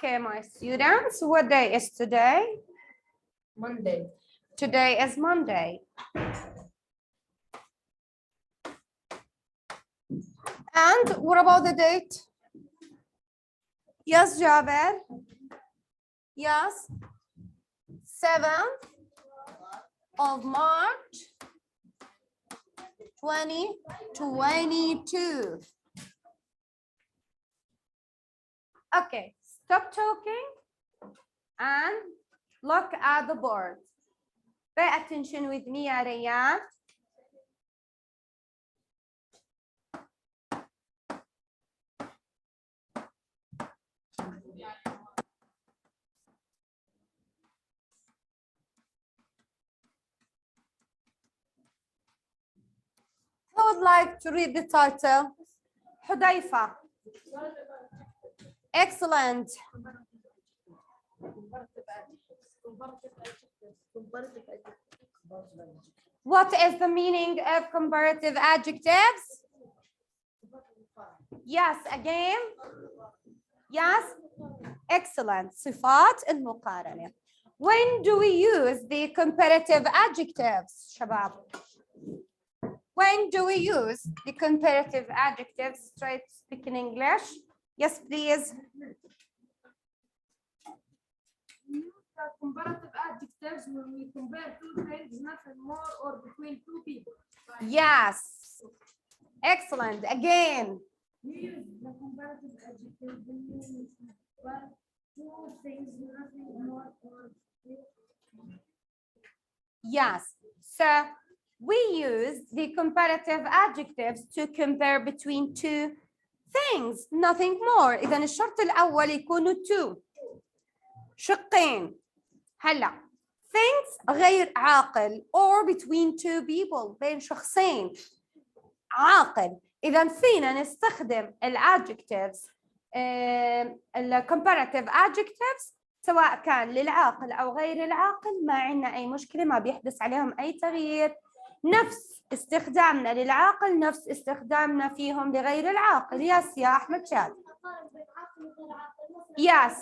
Okay, my students, what day is today? Monday. Today is Monday. And what about the date? Yes, Jaber. Yes. 7th of March, 2022. Okay, stop talking and look at the board. Pay attention with me, ya Rayyan. Who would like to read the title? Hudayfa. Excellent. What is the meaning of comparative adjectives? Yes, again. Yes. Excellent. صفات المقارنة. When do we use the comparative adjectives, شباب? When do we use the comparative adjectives? Try to speak in English. Yes, please. Comparative adjectives when we compare two things, nothing more, or between two people. Yes. Excellent. Again. We use the comparative adjective when we compare two things, nothing more, or Yes. So we use the comparative adjectives to compare between two things, nothing more. إذا الشرط الأول يكونوا two. شقين. هلا things غير عاقل or between two people بين شخصين عاقل. إذا فينا نستخدم الادجectives comparative adjectives سواء كان للعاقل أو غير العاقل، ما عندنا أي مشكلة، ما بيحدث عليهم أي تغيير. نفس استخدامنا للعاقل نفس استخدامنا فيهم لغير العاقل. يس يا أحمد شاد. يس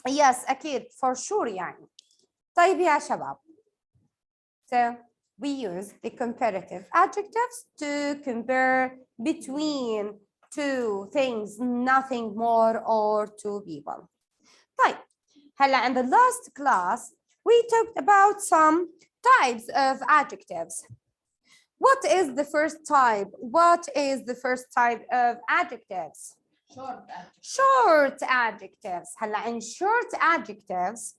يس أكيد for sure يعني. طيب يا شباب. So we use the comparative adjectives to compare between two things, nothing more, or two people. طيب هلا in the last class we talked about some types of adjectives. What is the first type? What is the first type of adjectives? Short adjectives. هلا in short adjectives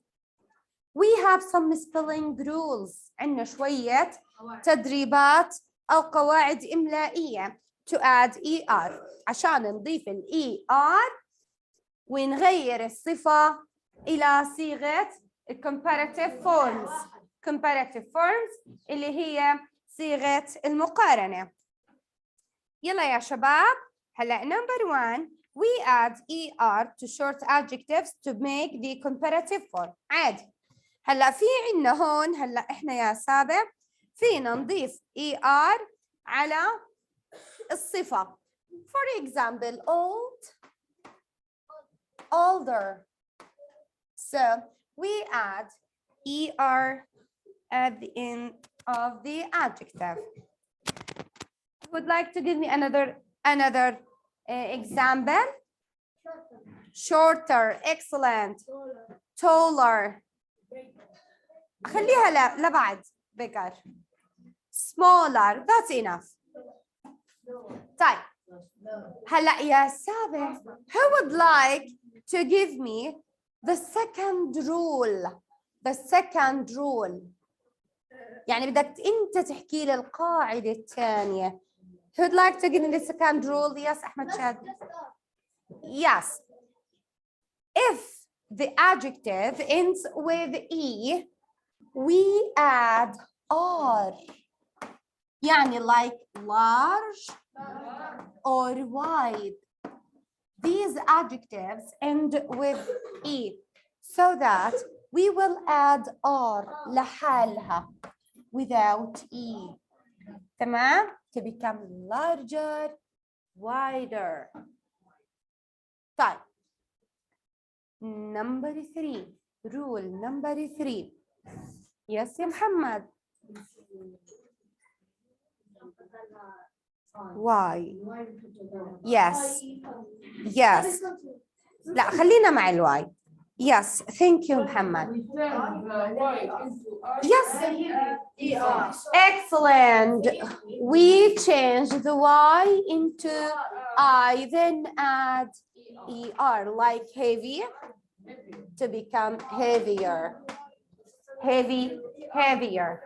we have some spelling rules. عندنا شوية تدريبات أو قواعد إملائية to add ER عشان نضيف ال ER ونغير الصفة إلى صيغة comparative forms. comparative forms اللي هي صيغة المقارنة. يلا يا شباب. هلا number 1 we add ER to short adjectives to make the comparative form. عادي. هلا في عندنا هون هلا احنا يا سابع فينا نضيف ER على الصفة. For example old, older. So we add ER at the end of the adjective. Would like to give me another example? Shorter, excellent. Taller. خليها لبعد bigger. Smaller, that's enough. طيب هلا يا سابع who would like to give me the second rule? The second rule يعني بدك انت تحكي لي القاعدة الثانية. Who would like to give me the second rule? Yes, أحمد شاد. Yes. If the adjective ends with E, we add R. يعني like large or wide. These adjectives end with E so that we will add R لحالها without E. تمام؟ To become larger, wider. طيب number 3. Rule number 3. Yes يا محمد. Why? Yes. Yes. لا خلينا مع الواي. Yes, thank you محمد. Yes. Excellent. We change the Y into I, then add ER, like heavy to become heavier. Heavy, heavier.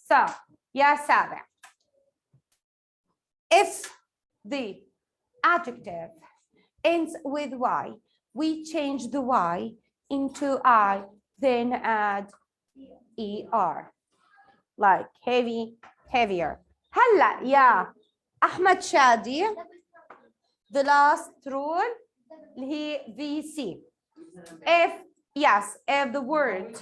So, يا سابع. If the adjective ends with Y, we change the Y into I, then add ER, like heavy, heavier. هلا يا أحمد شادي, the last rule اللي هي VC. If the word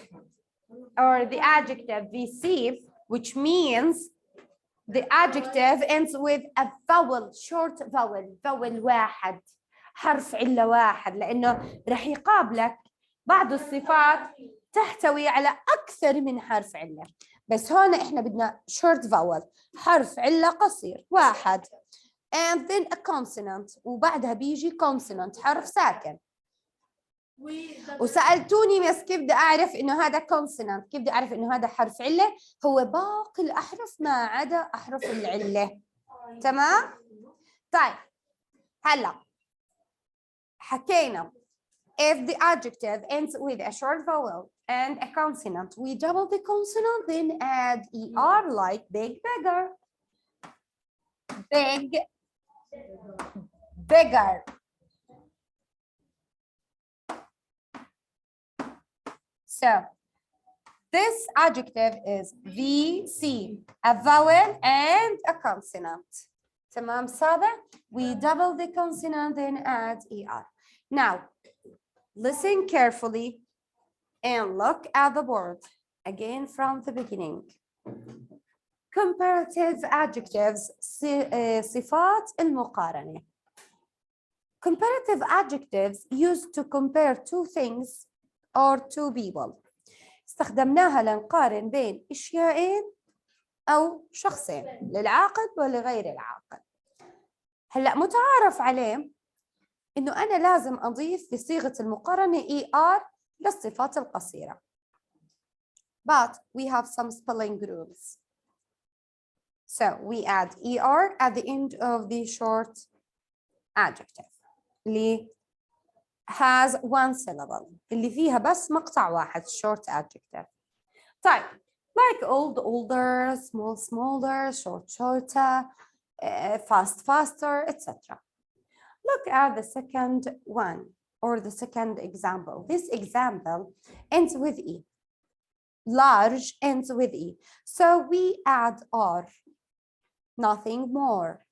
or the adjective VC, which means the adjective ends with a vowel, short vowel واحد, حرف علة واحد, لأنه رح يقابلك بعض الصفات تحتوي على أكثر من حرف علة. بس هون إحنا بدنا short vowel, حرف علة قصير واحد, and then a consonant, وبعدها بيجي consonant, حرف ساكن. وسألتوني بس كيف بدي أعرف إنه هذا consonant, كيف بدي أعرف إنه هذا حرف علة؟ هو باقي الأحرف ما عدا أحرف العلة. تمام؟ طيب هلا حكينا if the adjective ends with a short vowel and a consonant, we double the consonant, then add ER, like big, bigger. Big, bigger. So this adjective is VC, a vowel and a consonant. تمام سابع? We double the consonant, then add ER. Now, listen carefully and look at the board again from the beginning. Comparative adjectives, صفات المقارنة. Comparative adjectives used to compare two things or two people. استخدمناها لنقارن بين إشياءين أو شخصين, للعاقل ولغير العاقل. هلأ متعارف عليه إنه أنا لازم أضيف بصيغة المقارنة ER للصفات القصيرة. But we have some spelling rules. So we add ER at the end of the short adjective اللي has one syllable, اللي فيها بس مقطع واحد, short adjective. طيب, like old, older, small, smaller, short, shorter, fast, faster, etc. Look at the second one or the second example. This example ends with E. Large ends with E. So we add R. Nothing more.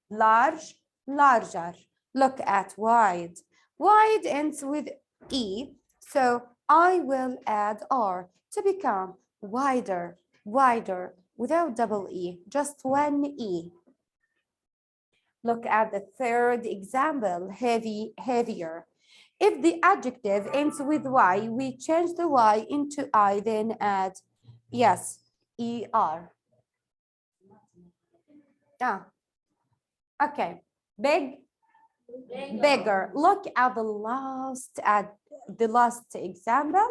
Large, larger. Look at wide. Wide ends with E. So I will add R to become wider, wider, without double E, just one E. Look at the third example, heavy, heavier. If the adjective ends with Y, we change the Y into I, then add, yes, ER. Okay, big, bigger. Look at the last example.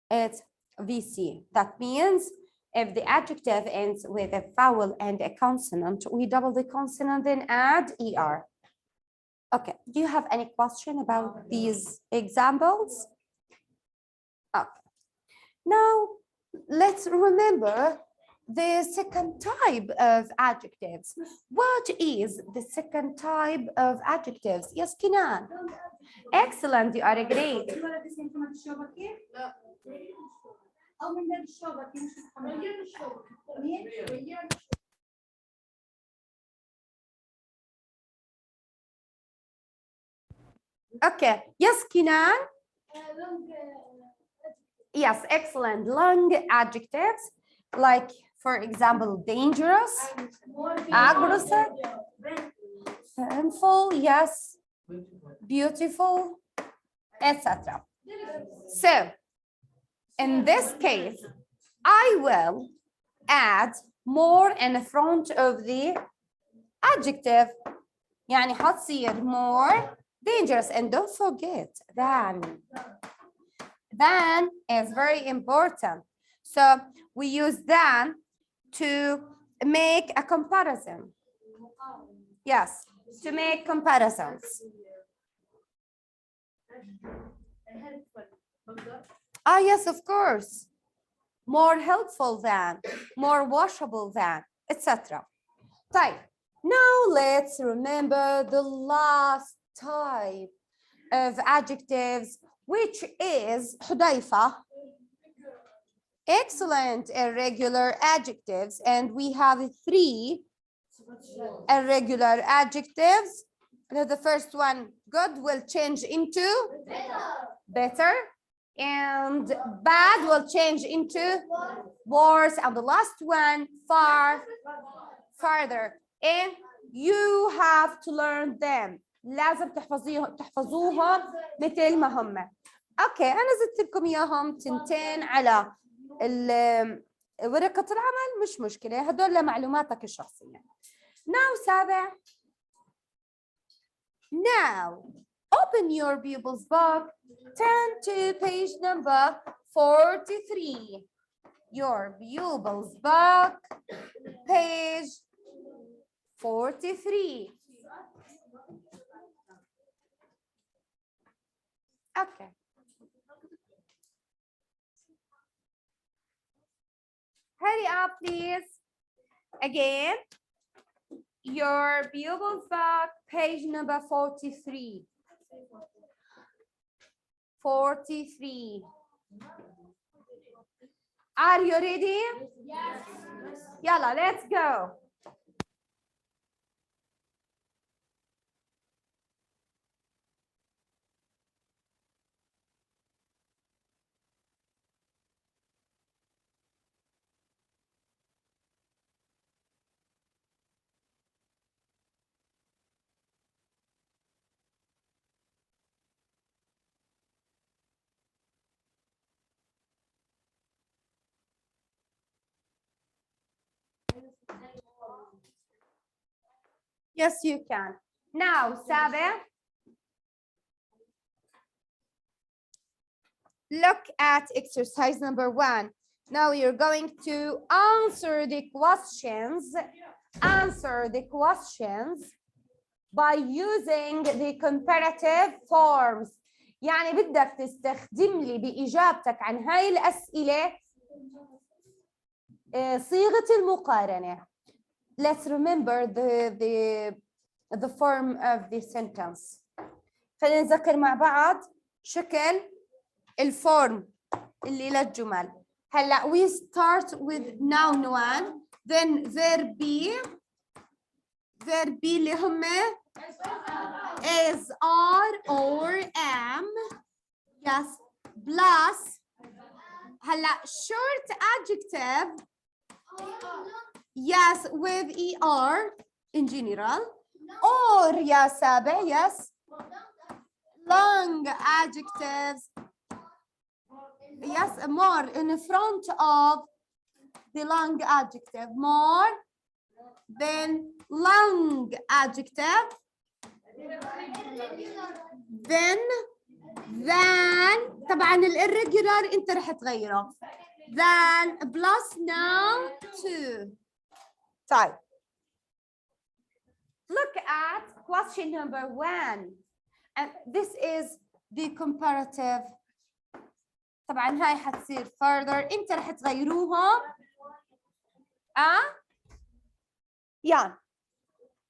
It's VC. That means if the adjective ends with a vowel and a consonant, we double the consonant, then add ER. Okay, do you have any question about these examples? Okay. Now, let's remember the second type of adjectives. What is the second type of adjectives? Yes, Kinan. Excellent, you are great. Okay, yes, Kinan. Yes, excellent. Long adjectives, like, for example, dangerous, aggressive, harmful, yes, beautiful, etc. So, in this case, I will add more in front of the adjective. يعني حتصير more dangerous, and don't forget than is very important. So we use than to make a comparison. Yes, to make comparisons. Ah, yes, of course. More helpful than, more washable than, etc. Type. Now let's remember the last type of adjectives, which is حذيفة. Excellent, irregular adjectives, and we have 3 irregular adjectives. The first one, good, will change into better, and bad will change into worse, and the last one, farther. And you have to learn them. لازم تحفظوهم مثل ما هم. اوكي، انا زدت لكم اياهم تنتين على ورقة العمل، مش مشكلة، هدول لمعلوماتك الشخصية. Now سابع. Now open your pupils book, turn to page number 43. Your pupils book, page 43. Okay. Hurry up, please. Again, your pupils book, page number 43. 43. Are you ready? Yes. Yalla, let's go. Yes, you can. Now, Sabe, look at exercise number 1. Now you're going to answer the questions. Answer the questions by using the comparative forms. يعني بدك تستخدم لي بإجابتك عن هاي الأسئلة صيغة المقارنة. Let's remember the form of the sentence. خلينا نذكر مع بعض شكل الفورم اللي للجمل. هلا we start with noun 1, then verb B اللي هم is, are, or, am. Yes, plus هلا short adjective. Yes, with er in general. Or يا سابع, yes. Long adjectives. Yes, more in front of the long adjective. More than long adjective. Then طبعا الirregular انت رح تغيره. Then plus noun 2. طيب. Look at question number 1. And this is the comparative. طبعا هاي حتصير further. انت رح تغيروها. Yeah.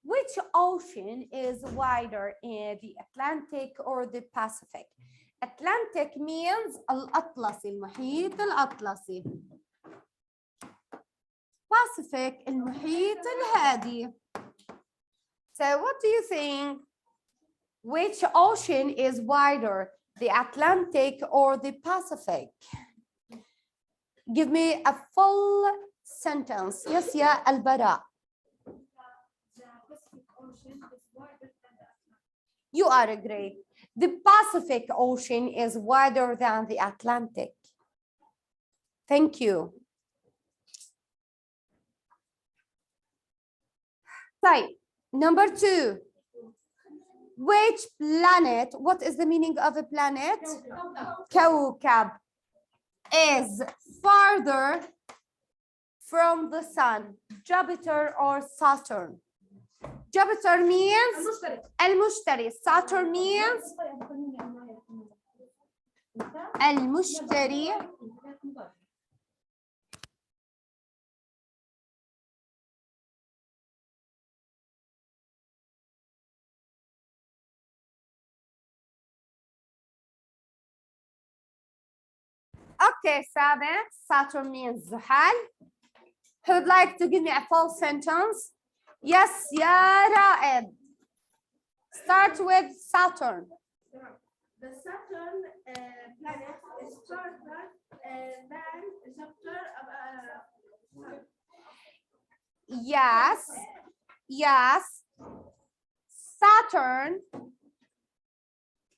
Which ocean is wider, in the Atlantic or the Pacific? Atlantic means الأطلسي, المحيط الأطلسي. Pacific, المحيط الهادي. So what do you think? Which ocean is wider, the Atlantic or the Pacific? Give me a full sentence. Yes, يا البراء. You are great. The Pacific Ocean is wider than the Atlantic. Thank you. طيب, number 2. Which planet, what is the meaning of a planet? كوكب is farther from the sun, Jupiter or Saturn? Jupiter means المشتري. Saturn means المشتري. Okay, Saturn means زحل. Who would like to give me a full sentence? Yes, يا رائد. Start with Saturn. The Saturn planet is farther than Jupiter. Yes. Saturn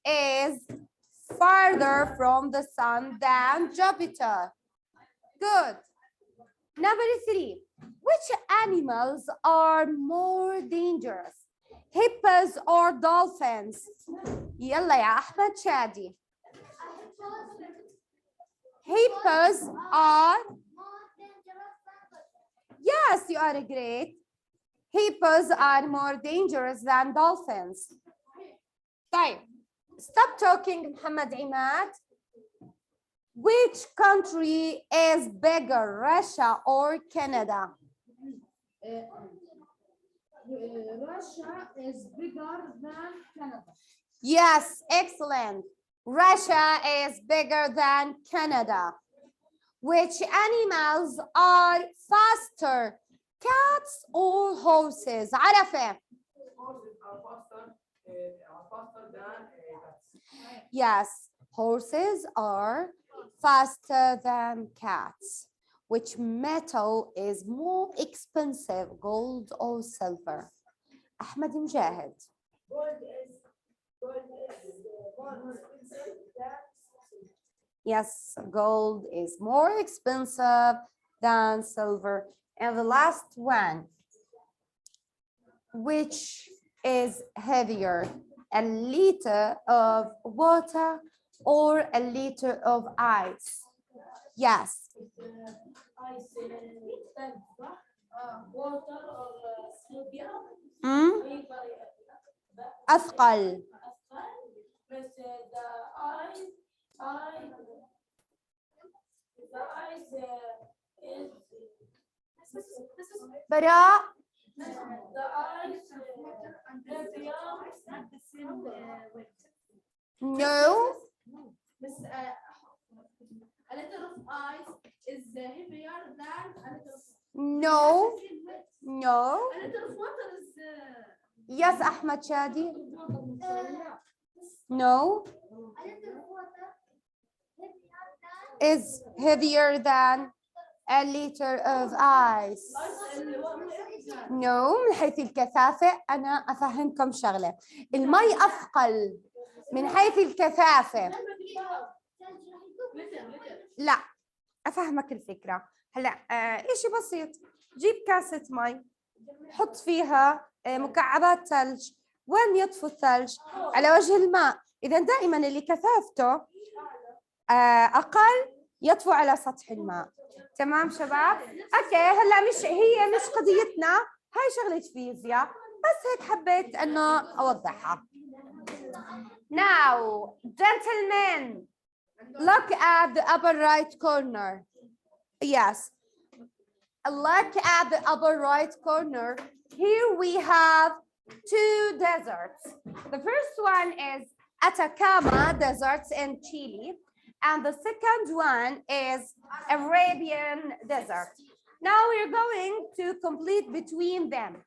is farther from the sun than Jupiter. Good. Number 3. Which animals are more dangerous? Hippos or dolphins? يلا يا أحمد شادي. Hippos are. Yes, you are great. Hippos are more dangerous than dolphins. طيب. Stop talking, Muhammad Imad. Which country is bigger, Russia or Canada? Russia is bigger than Canada. Yes, excellent. Russia is bigger than Canada. Which animals are faster, cats or horses? عرفة. Horses are faster than cats. Yes, horses are faster than cats. Which metal is more expensive, gold or silver? Ahmed Mujahid. Gold is more expensive than silver. Yes, gold is more expensive than silver. And the last one, which is heavier, a liter of water or a liter of ice? Yes. Ice, water or sodium. أثقل. But the ice is براء. the ice heavier at the same weight. No. A liter of ice is heavier than a liter of No. No. a liter of water is Yes, Ahmed Shadi. No. a liter of water Is heavier than a liter of ice. No. من حيث الكثافة أنا أفهمكم شغلة. المي أثقل من حيث الكثافة. لا أفهمك الفكرة. هلا إشي بسيط. جيب كاسة مي حط فيها مكعبات ثلج. وين يطفو الثلج؟ على وجه الماء. إذا دائما اللي كثافته أقل يطفو على سطح الماء. تمام شباب؟ أوكي هلا مش قضيتنا، هاي شغلة فيزياء، بس هيك حبيت إنه أوضحها. Now, gentlemen, look at the upper right corner. Yes. Look at the upper right corner. Here we have two deserts. The first one is Atacama Desert in Chile, and the second one is Arabian Desert. Now we're going to complete between them.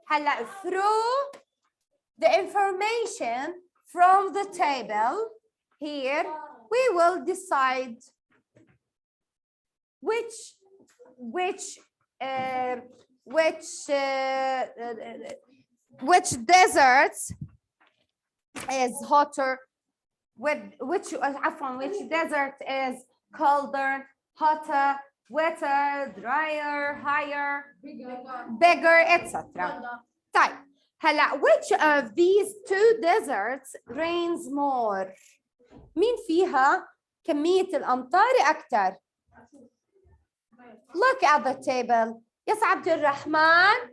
هلا through the information from the table here, we will decide which deserts is hotter, which desert is colder, hotter, wetter, drier, higher, bigger, etc. طيب هلا which of these two deserts rains more؟ مين فيها كمية الأمطار أكثر؟ Look at the table. Yes, عبد الرحمن.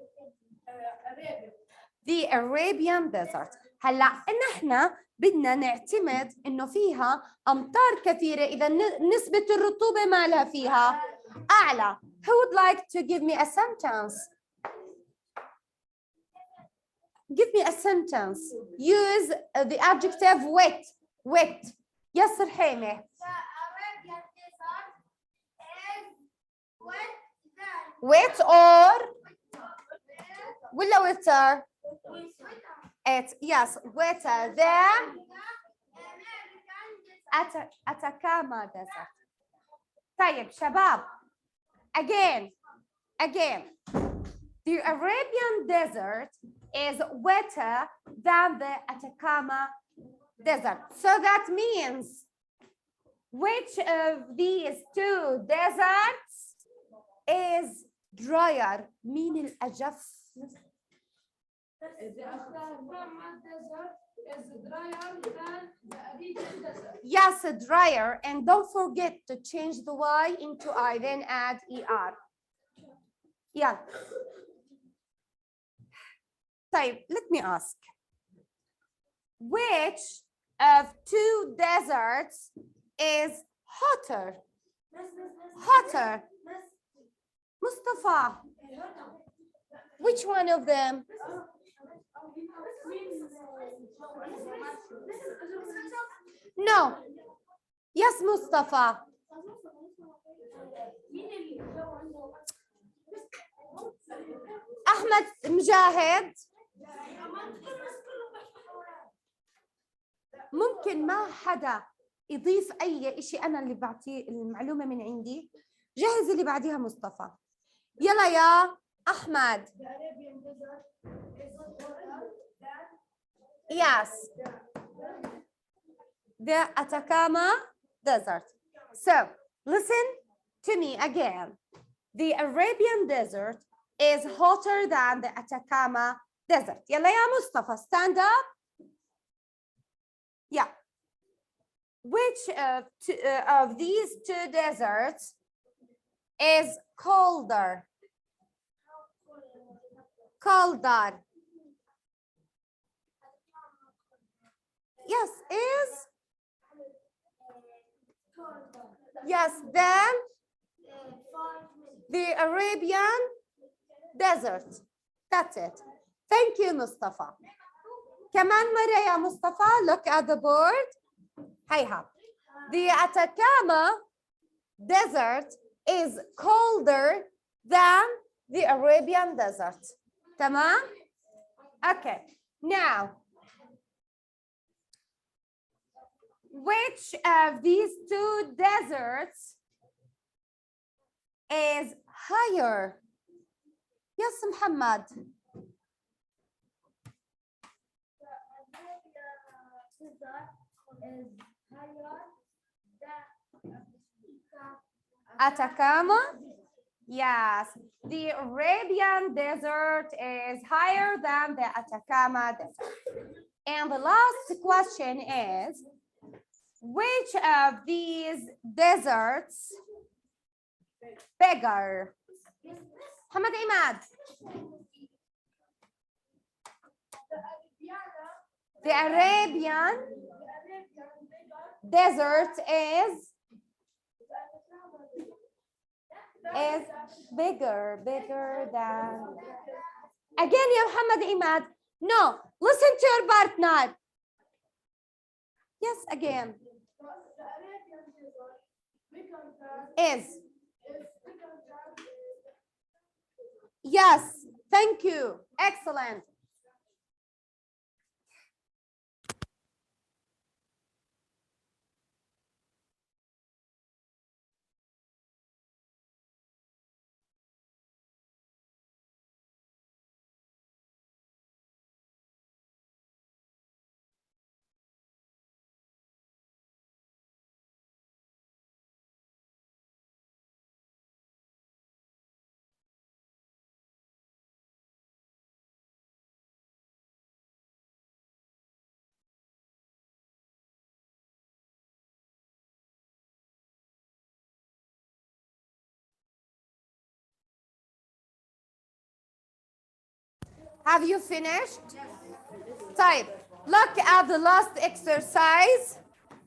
The Arabian Desert. هلا نحن بدنا نعتمد إنه فيها أمطار كثيرة، إذا نسبة الرطوبة مالها فيها أعلى. Who would like to give me a sentence? Give me a sentence. Use the adjective wet. Wet. Yes, رحيمة. Wet or ولا wetter? Yes, wetter than Atacama Desert. طيب شباب. Again. The Arabian Desert is wetter than the Atacama Desert. So that means which of these two deserts is drier? مين الأجف؟ Yes, drier. And don't forget to change the Y into I, then add ER. Yeah. طيب, let me ask. Which of two deserts is hotter? Hotter. Mustafa. Which one of them? No. Yes, Mustafa. أحمد مجاهد. ممكن ما حدا يضيف أي شيء، أنا اللي بعطيه المعلومة من عندي. جهز اللي بعديها مصطفى. يلا يا أحمد. Yes. The Atacama Desert. So, listen to me again. The Arabian Desert is hotter than the Atacama Desert. يلا يا مصطفى, stand up. Yeah. Which of these two deserts is colder? Colder. Yes, is? Yes, then the Arabian Desert. That's it. Thank you, Mustafa. كمان مرة يا مصطفى, look at the board. هيها. The Atacama Desert is colder than the Arabian Desert. تمام? Okay. Now, which of these two deserts is higher? Yes, Muhammad. Atacama? Yes, the Arabian Desert is higher than the Atacama Desert. And the last question is, which of these deserts bigger? Muhammad Imad. The Arabian Desert is bigger than. Again, ya Muhammad Imad. No, listen to your partner. Yes, again. Is. Yes, thank you. Excellent. Have you finished? طيب, look at the last exercise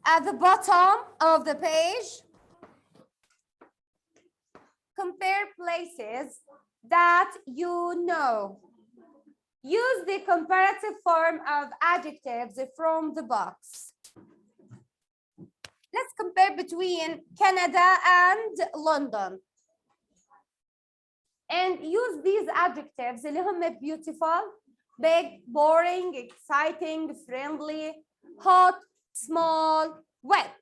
at the bottom of the page. Compare places that you know. Use the comparative form of adjectives from the box. Let's compare between Canada and London. And use these adjectives اللي هم beautiful, big, boring, exciting, friendly, hot, small, wet.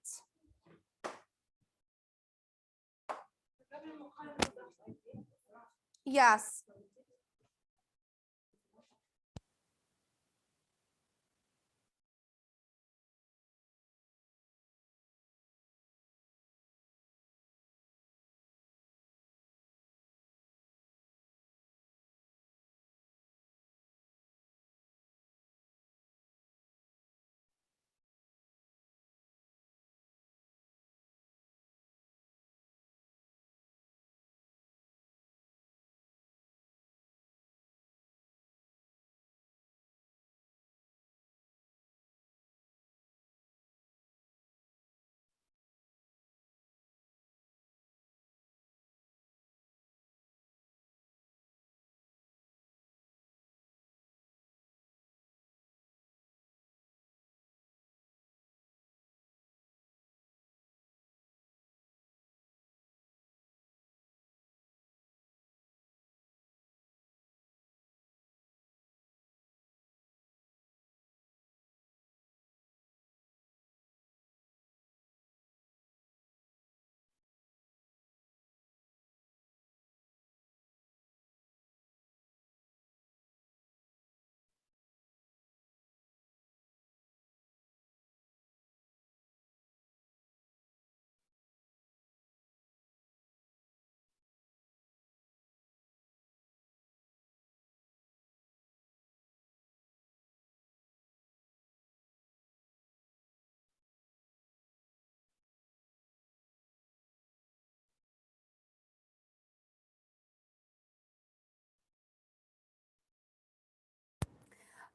Yes.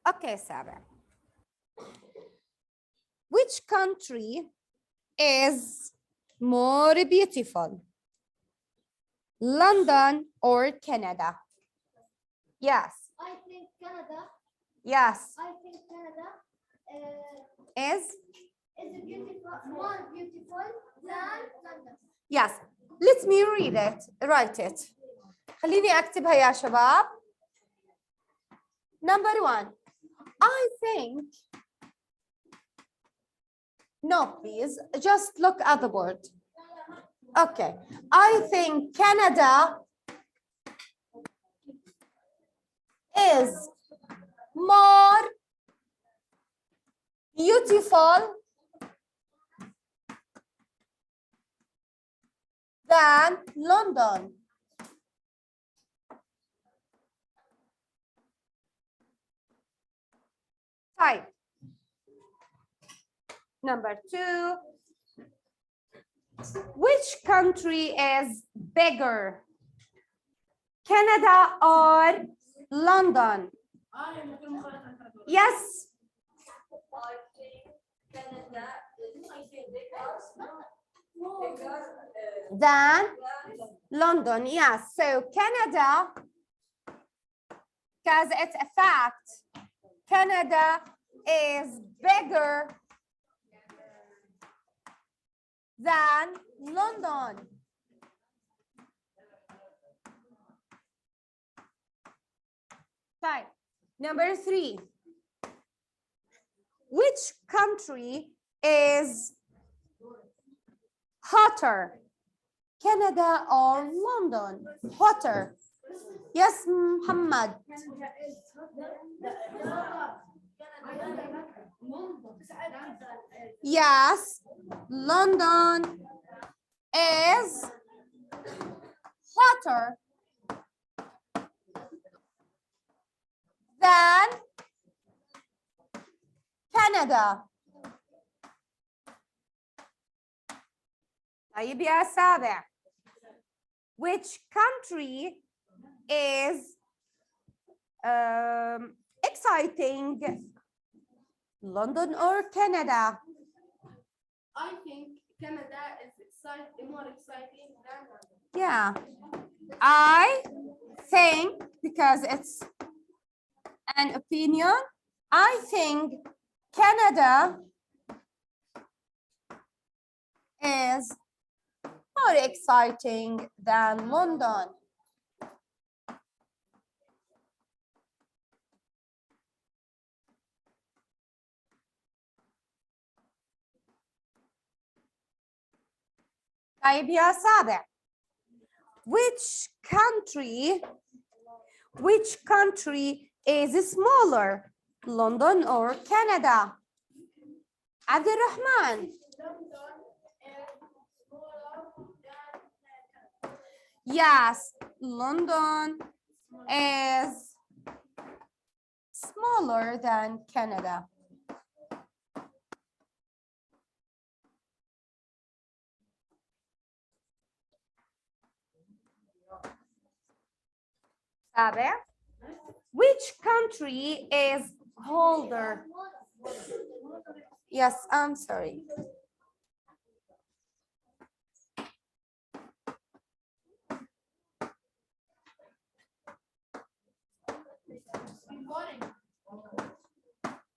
Okay, Sabah. Which country is more beautiful? London or Canada? Yes. I think Canada. Yes. I think Canada Is? is beautiful, more beautiful than London. Yes. Let me read it. Write it. خليني أكتبها يا شباب. Number 1. I think. No, please. Just look at the board. Okay. I think Canada is more beautiful than London. Type. Number 2. Which country is bigger? Canada or London? Yes. I think Canada is Than London, yes. So Canada, because it's a fact, Canada is bigger than London. Fine. Number 3. Which country is hotter? Canada or London? Hotter. Yes, Muhammad. Yes, London is hotter than Canada. طيب يا سابع. Which country is exciting, London or Canada? I think Canada is more exciting than London. Yeah, I think, because it's an opinion, I think Canada is more exciting than London. طيب يا سابع. Which country is smaller, London or Canada? عبد الرحمن. Yes, London is smaller than Canada. سابع. Which country is older? Yes, I'm sorry.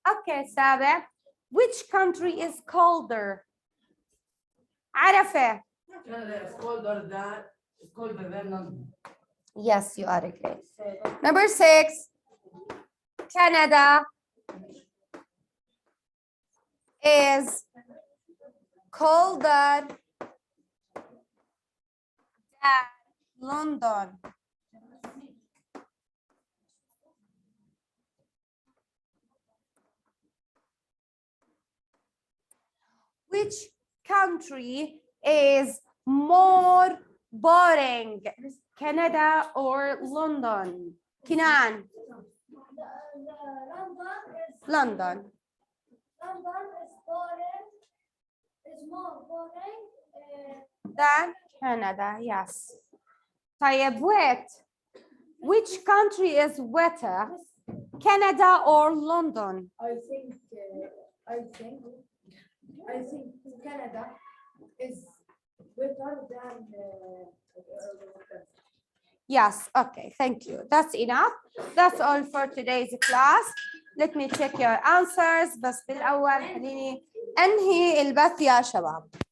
Okay, سابع. Which country is colder? عرفة. Canada is colder than London. Yes, you are correct. Number 6, Canada is colder than London. Which country is more boring, Canada or London? Kinan. London. London is boring. It's more boring. Than Canada, yes. طيب, wait. Which country is wetter, Canada or London? I think Canada is better than Yes, okay, thank you. That's enough. That's all for today's class. Let me check your answers. بس بالأول خليني أنهي البث يا شباب.